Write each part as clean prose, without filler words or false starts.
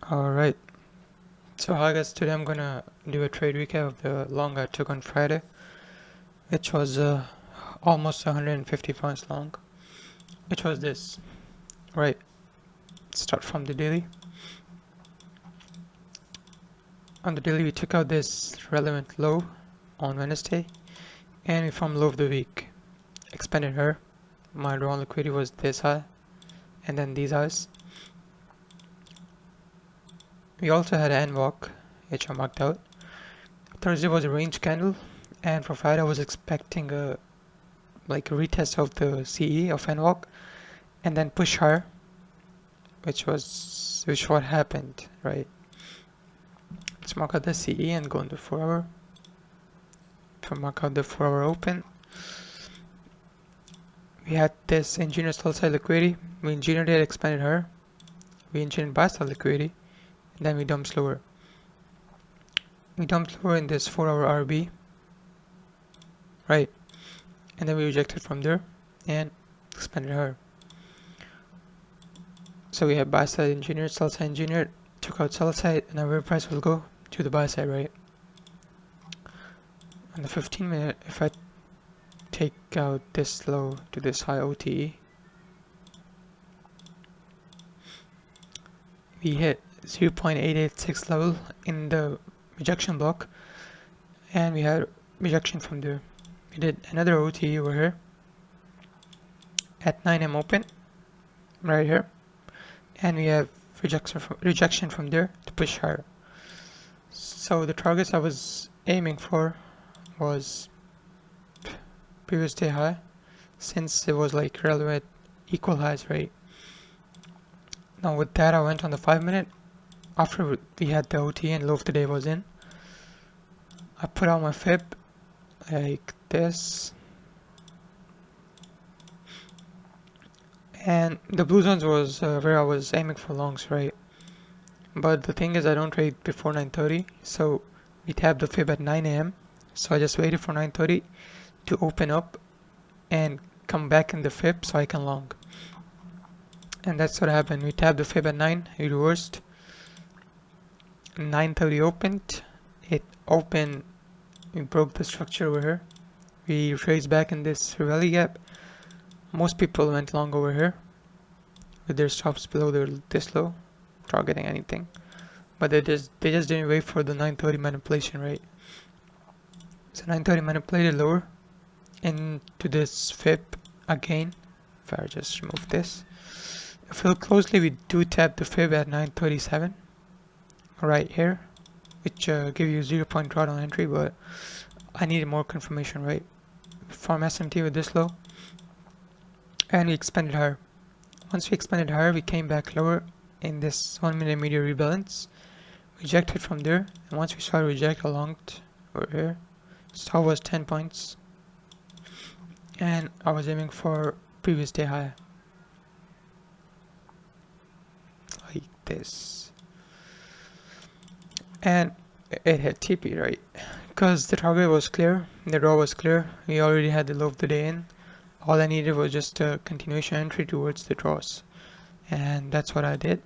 Alright, so hi guys, today I'm gonna do a trade recap of the long I took on Friday, which was almost 150 points long, which was this. Right, start from the daily. On the daily we took out this relevant low on Wednesday, and we formed low of the week. Expanded her, my drawn liquidity was this high, and then these highs. We also had an NVOC, which I marked out. Thursday was a range candle, and for Friday I was expecting a retest of the CE of NVOC and then push higher, which what happened, right? Let's mark out the CE and go into 4 hour. If I mark out the 4 hour open, we had this engineered sell side liquidity. We engineered it, expanded her. We engineered buy side liquidity, and then we dumped lower. We dumped lower in this 4 hour RB, right? And then we rejected from there and expanded her. So we have buy side engineered, sell side engineered, took out sell side, and our price will go to the buy side, right? On the 15-minute, if I take out this low to this high OTE, we hit 0.886 level in the rejection block, and we had rejection from there. We did another OTE over here at 9 AM open, right here, and we have rejection from there to push higher. So the targets I was aiming for was previous day high, since it was like relevant equal highs, right? Now with that I went on the 5-minute. After we had the OT and low of the day was in, I put out my fib like this, and the blue zones was where I was aiming for longs, right? But the thing is I don't trade before 9:30, so we tapped the fib at 9 AM, so I just waited for 9:30 to open up and come back in the fib so I can long. And that's what happened. We tapped the fib at 9, it reversed. 9:30 opened, it opened, we broke the structure over here. We traced back in this rally gap. Most people went long over here with their stops below this low, targeting anything. But they just didn't wait for the 9:30 manipulation, right? So 9:30 manipulated lower into this fib again. If I just remove this, if you look closely, we do tap the fib at 9:37 right here, which give you 0 point drawdown entry, but I needed more confirmation, right? From SMT with this low, and we expanded higher. Once we expanded higher, we came back lower in this 1 minute media rebalance, rejected from there, and once we saw reject along over here, stop was 10 points, and I was aiming for previous day high, like this, and it hit TP, right? Because the target was clear, the draw was clear, we already had the low of the day in. All I needed was just a continuation entry towards the draws, and that's what I did,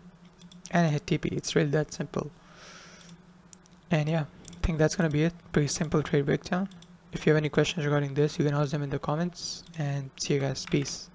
and I hit TP. It's really that simple. And yeah, I think that's gonna be it. Pretty simple trade breakdown. If you have any questions regarding this, you can ask them in the comments, and see you guys. Peace.